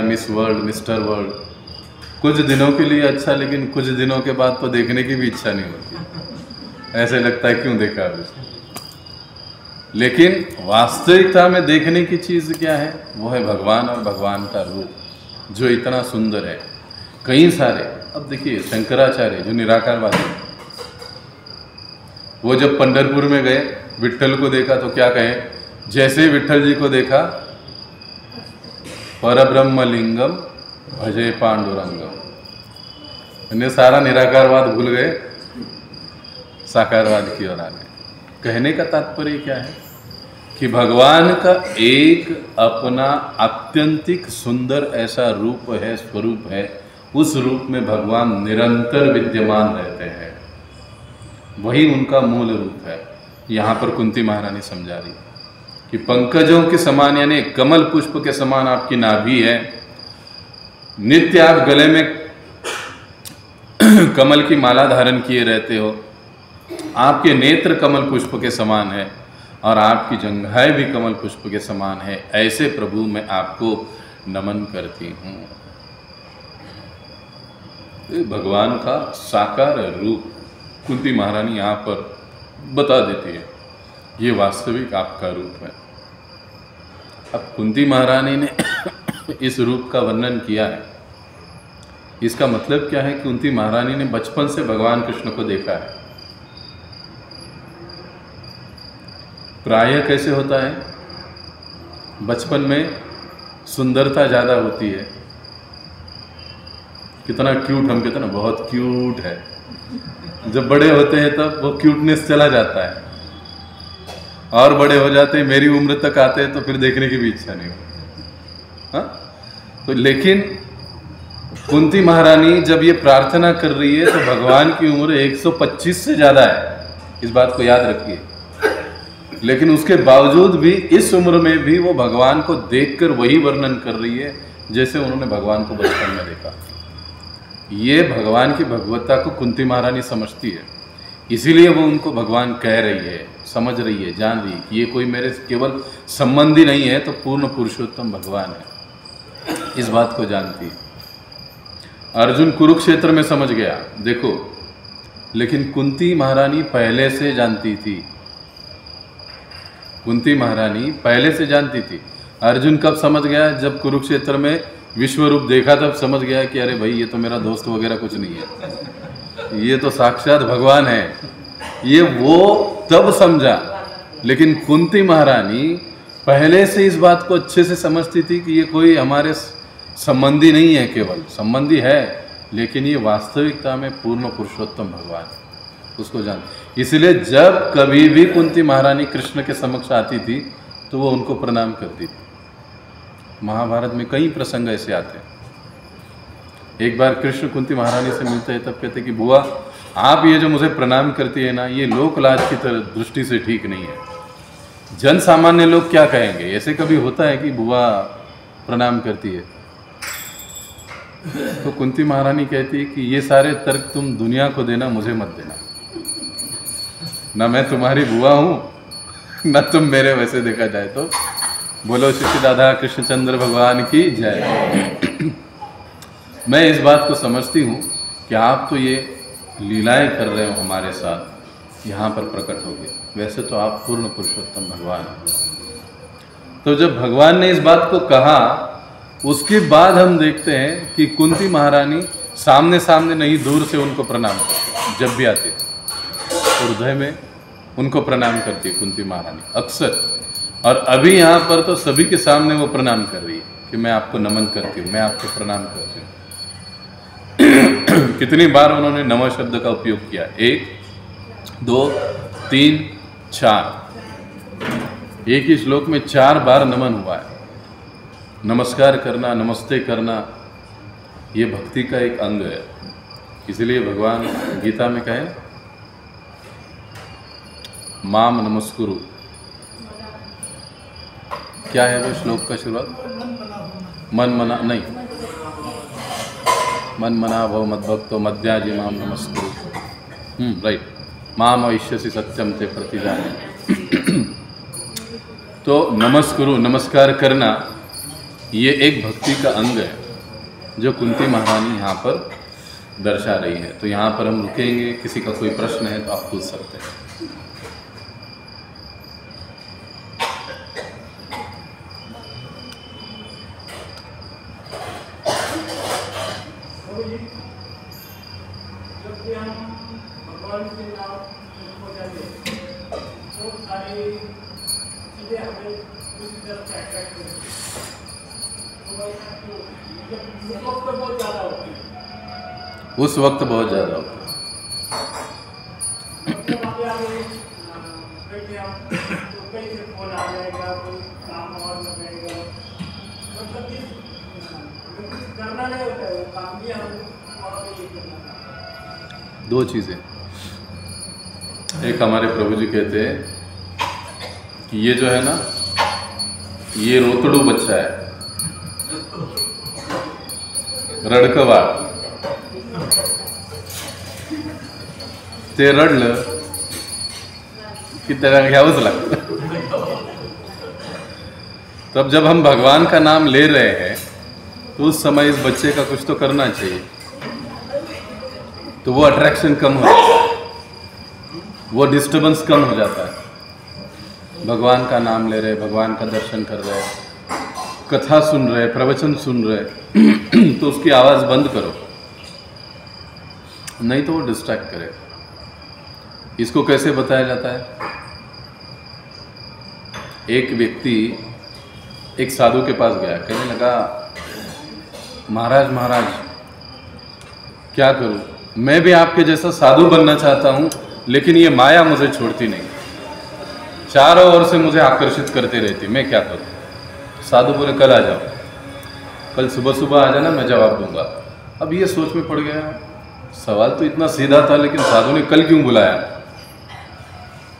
miss world, mister world, कुछ दिनों के लिए अच्छा, लेकिन कुछ दिनों के बाद तो देखने की भी इच्छा नहीं होती. ऐसे लगता है क्यों देखा अभी. लेकिन वास्तविकता में देखने की चीज़ क्या है? वो है भगवान और भगवान का रूप, जो इतना सुंदर है. कई सारे, अब देखिए शंकराचार्य जो निराकारवादी, वो जब पंढरपुर में गए, विट्ठल को देखा तो क्या कहे? जैसे विट्ठल जी को देखा, परब्रह्म लिंगम भजे पांडुरंगम. इन्हें सारा निराकारवाद भूल गए, साकारवाद की ओर आ गए. कहने का तात्पर्य क्या है कि भगवान का एक अपना आत्यंतिक सुंदर ऐसा रूप है, स्वरूप है. उस रूप में भगवान निरंतर विद्यमान रहते हैं, वही उनका मूल रूप है. यहाँ पर कुंती महारानी समझा रही कि पंकजों के समान यानी कमल पुष्प के समान आपकी नाभि है. नित्य आप गले में कमल की माला धारण किए रहते हो. आपके नेत्र कमल पुष्प के समान है और आपकी जंघाएं भी कमल पुष्प के समान है. ऐसे प्रभु मैं आपको नमन करती हूँ. भगवान का साकार रूप कुंती महारानी यहाँ पर बता देती है, ये वास्तविक आपका रूप है. अब कुंती महारानी ने इस रूप का वर्णन किया है इसका मतलब क्या है? कुंती महारानी ने बचपन से भगवान कृष्ण को देखा है। प्रायः कैसे होता है, बचपन में सुंदरता ज़्यादा होती है, कितना क्यूट, हम कहते हैं ना बहुत क्यूट है। जब बड़े होते हैं तब वो क्यूटनेस चला जाता है, और बड़े हो जाते हैं, मेरी उम्र तक आते हैं तो फिर देखने की भी इच्छा नहीं होती। हाँ, तो लेकिन कुंती महारानी जब ये प्रार्थना कर रही है तो भगवान की उम्र 125 से ज़्यादा है, इस बात को याद रखिए। लेकिन उसके बावजूद भी इस उम्र में भी वो भगवान को देखकर वही वर्णन कर रही है जैसे उन्होंने भगवान को बचपन में देखा। ये भगवान की भगवत्ता को कुंती महारानी समझती है, इसीलिए वो उनको भगवान कह रही है, समझ रही है, जान रही है कि ये कोई मेरे केवल संबंधी नहीं है, तो पूर्ण पुरुषोत्तम भगवान है, इस बात को जानती है। अर्जुन कुरुक्षेत्र में समझ गया, देखो, लेकिन कुंती महारानी पहले से जानती थी। कुंती महारानी पहले से जानती थी। अर्जुन कब समझ गया? जब कुरुक्षेत्र में विश्व रूप देखा तब समझ गया कि अरे भाई ये तो मेरा दोस्त वगैरह कुछ नहीं है, ये तो साक्षात भगवान है। ये वो तब समझा। लेकिन कुंती महारानी पहले से इस बात को अच्छे से समझती थी कि ये कोई हमारे संबंधी नहीं है, केवल संबंधी है, लेकिन ये वास्तविकता में पूर्ण पुरुषोत्तम भगवान है, उसको जान। इसलिए जब कभी भी कुंती महारानी कृष्ण के समक्ष आती थी तो वो उनको प्रणाम करती थी। महाभारत में कई प्रसंग ऐसे आते हैं। एक बार कृष्ण कुंती महारानी से मिलते हैं, तब कहते कि बुआ आप ये जो मुझे प्रणाम करती है ना, ये लोक लाज की तरह दृष्टि से ठीक नहीं है, जन सामान्य लोग क्या कहेंगे। ऐसे कभी होता है कि बुआ प्रणाम करती है? तो कुंती महारानी कहती है कि ये सारे तर्क तुम दुनिया को देना, मुझे मत देना। ना मैं तुम्हारी बुआ हूँ ना तुम मेरे, वैसे देखा जाए तो। बोलो श्री राधा कृष्णचंद्र भगवान की जय। मैं इस बात को समझती हूँ कि आप तो ये लीलाएं कर रहे हो हमारे साथ, यहाँ पर प्रकट हो गए, वैसे तो आप पूर्ण पुरुषोत्तम भगवान हैं। तो जब भगवान ने इस बात को कहा, उसके बाद हम देखते हैं कि कुंती महारानी सामने सामने नहीं, दूर से उनको प्रणाम करती। जब भी आती तो हृदय में उनको प्रणाम करती है कुंती महारानी अक्सर। और अभी यहाँ पर तो सभी के सामने वो प्रणाम कर रही है कि मैं आपको नमन करती हूँ, मैं आपको प्रणाम करती हूँ। कितनी बार उन्होंने नमः शब्द का उपयोग किया? 1 2 3 4, एक ही श्लोक में 4 बार नमन हुआ है। नमस्कार करना, नमस्ते करना, ये भक्ति का एक अंग है। इसलिए भगवान गीता में कहे माम नमस्कुरु। क्या है वो श्लोक का शुरुआत? मन मना नहीं, मन मना भव मद्भक्तो मद्याजी माम नमस्कुरु। राइट, माम वैश्यसि सत्यम ते प्रतिजाने। तो नमस्कुरु, नमस्कार करना, ये एक भक्ति का अंग है जो कुंती महारानी यहाँ पर दर्शा रही है। तो यहाँ पर हम रुकेंगे, किसी का कोई प्रश्न है तो आप पूछ सकते हैं। उस वक्त बहुत ज़्यादा होता है। दो चीज़ें, एक हमारे प्रभु जी कहते हैं कि ये जो है ना, ये रोतड़ू बच्चा है, रड़कवा, ते रडलं की त्याला घ्यावंच लागतं। तब जब हम भगवान का नाम ले रहे हैं तो उस समय इस बच्चे का कुछ तो करना चाहिए, तो वो अट्रैक्शन कम हो जाता है, वो डिस्टर्बेंस कम हो जाता है। भगवान का नाम ले रहे, भगवान का दर्शन कर रहे, कथा सुन रहे, प्रवचन सुन रहे, तो उसकी आवाज़ बंद करो, नहीं तो वो डिस्ट्रैक्ट करे। इसको कैसे बताया जाता है? एक व्यक्ति एक साधु के पास गया, कहने लगा, महाराज महाराज क्या करूं, मैं भी आपके जैसा साधु बनना चाहता हूं, लेकिन ये माया मुझे छोड़ती नहीं, चारों ओर से मुझे आकर्षित करती रहती, मैं क्या करूं? साधु बोले, कल आ जाओ, कल सुबह सुबह आ जाना, मैं जवाब दूंगा। अब ये सोच में पड़ गया, सवाल तो इतना सीधा था, लेकिन साधु ने कल क्यों बुलाया?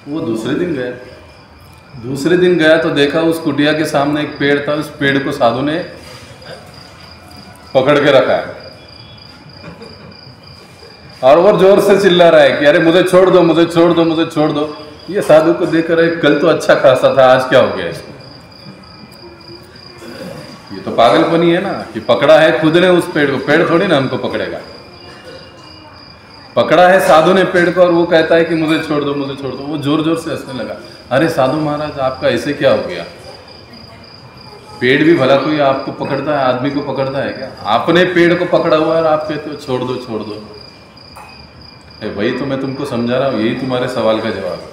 वो दूसरे दिन गया। दूसरे दिन गया तो देखा उस कुटिया के सामने एक पेड़ था, उस पेड़ को साधु ने पकड़ के रखा है और वो जोर से चिल्ला रहा है कि अरे मुझे छोड़ दो, मुझे छोड़ दो, मुझे छोड़ दो। ये साधु को देख रहे, कल तो अच्छा खासा था, आज क्या हो गया इसको? ये तो पागलपनी है ना, कि पकड़ा है खुद ने उस पेड़ को, पेड़ थोड़ी ना हमको पकड़ेगा। पकड़ा है साधु ने पेड़ को और वो कहता है कि मुझे छोड़ दो, मुझे छोड़ दो। वो जोर जोर से हंसने लगा। अरे साधु महाराज, आपका ऐसे क्या हो गया? पेड़ भी भला कोई आपको पकड़ता है, आदमी को पकड़ता है क्या? आपने पेड़ को पकड़ा हुआ है और आप कहते हो छोड़ दो, छोड़ दो। वही तो मैं तुमको समझा रहा हूँ, यही तुम्हारे सवाल का जवाब है।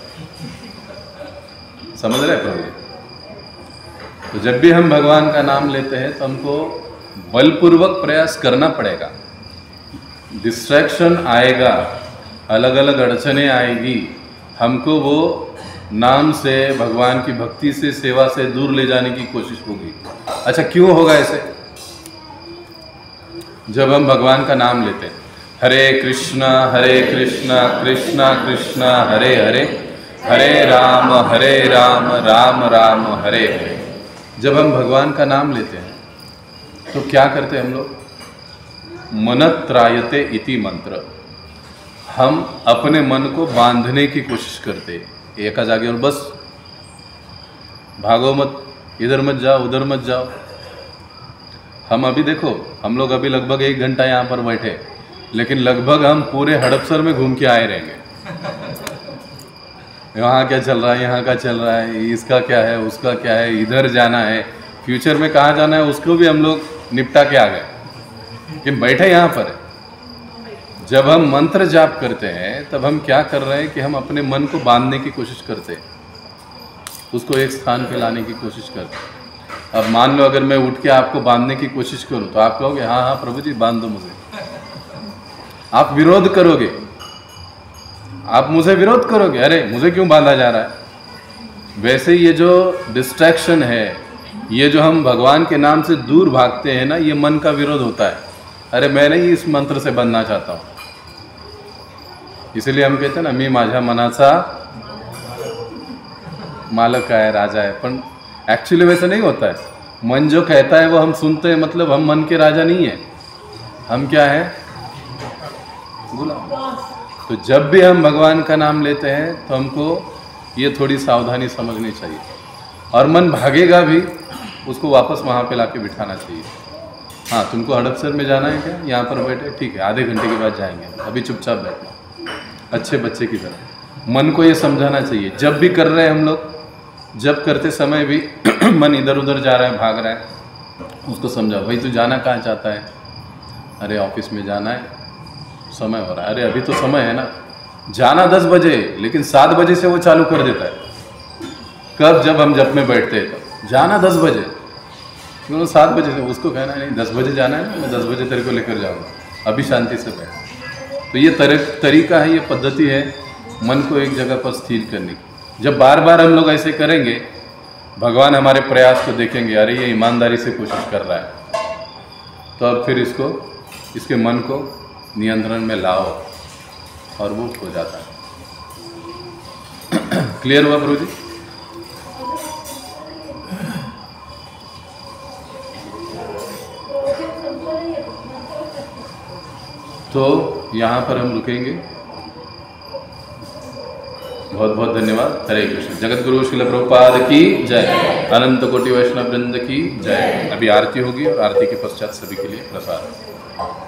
समझ रहे प्रभु? तो जब भी हम भगवान का नाम लेते हैं तो हमको बलपूर्वक प्रयास करना पड़ेगा। डिस्ट्रैक्शन आएगा, अलग अलग अड़चने आएगी, हमको वो नाम से, भगवान की भक्ति से, सेवा से दूर ले जाने की कोशिश होगी। अच्छा, क्यों होगा ऐसे? जब हम भगवान का नाम लेते हैं, हरे कृष्णा कृष्णा कृष्णा हरे हरे, हरे राम राम राम हरे हरे। जब हम भगवान का नाम लेते हैं तो क्या करते हैं हम लोग? मनत्रायते इति मंत्र, हम अपने मन को बांधने की कोशिश करते हैं एक जागे, और बस भागो मत, इधर मत जाओ, उधर मत जाओ। हम अभी देखो, हम लोग अभी लगभग 1 घंटा यहाँ पर बैठे, लेकिन लगभग हम पूरे हड़पसर में घूम के आए रहेंगे। यहाँ क्या चल रहा है, यहाँ क्या चल रहा है, इसका क्या है, उसका क्या है, इधर जाना है, फ्यूचर में कहाँ जाना है, उसको भी हम लोग निपटा के आ गए, लेकिन बैठे यहाँ पर है। जब हम मंत्र जाप करते हैं तब हम क्या कर रहे हैं कि हम अपने मन को बांधने की कोशिश करते हैं, उसको एक स्थान पे लाने की कोशिश करते हैं। अब मान लो अगर मैं उठ के आपको बांधने की कोशिश करूं तो आप कहोगे हाँ हाँ प्रभु जी बांध दो मुझे। आप विरोध करोगे, आप मुझे विरोध करोगे, अरे मुझे क्यों बांधा जा रहा है। वैसे ये जो डिस्ट्रैक्शन है, ये जो हम भगवान के नाम से दूर भागते हैं ना, ये मन का विरोध होता है। अरे मैं नहीं इस मंत्र से बनना चाहता हूँ, इसलिए हम कहते हैं ना, मी माझ्या मनाचा मालक है, राजा है। पण एक्चुअली वैसे नहीं होता है। मन जो कहता है वो हम सुनते हैं, मतलब हम मन के राजा नहीं है, हम क्या है? गुलाम। तो जब भी हम भगवान का नाम लेते हैं तो हमको ये थोड़ी सावधानी समझनी चाहिए, और मन भागेगा भी, उसको वापस वहाँ पे लाके बिठाना चाहिए। हाँ, तुमको हड़पसर में जाना है क्या? यहाँ पर बैठे, ठीक है, आधे घंटे के बाद जाएंगे, अभी चुपचाप बैठना, अच्छे बच्चे की तरह। मन को ये समझाना चाहिए। जब भी कर रहे हैं हम लोग, जब करते समय भी मन इधर उधर जा रहा है, भाग रहा है, उसको समझाओ, भाई तू जाना कहाँ चाहता है? अरे ऑफिस में जाना है, समय हो रहा है। अरे अभी तो समय है ना, जाना 10 बजे, लेकिन 7 बजे से वो चालू कर देता है। कब? जब हम जप में बैठते हैं तो जाना 10 बजे, क्यों 7 बजे से उसको कहना है नहीं 10 बजे जाना है, मैं 10 बजे तेरे को लेकर जाऊँगा, अभी शांति से बैठ। तो ये तरीका है, ये पद्धति है मन को एक जगह पर स्थिर करने की। जब बार बार हम लोग ऐसे करेंगे, भगवान हमारे प्रयास को देखेंगे, अरे ये ईमानदारी से कोशिश कर रहा है, तो अब फिर इसके मन को नियंत्रण में लाओ और वो हो जाता है। क्लियर हुआ प्रभु जी? तो यहाँ पर हम रुकेंगे। बहुत बहुत धन्यवाद। हरे कृष्ण। जगत गुरु श्रील प्रभुपाद की जय, अनंत कोटि वैष्णव वृंद की जय। अभी आरती होगी और आरती के पश्चात सभी के लिए प्रसाद।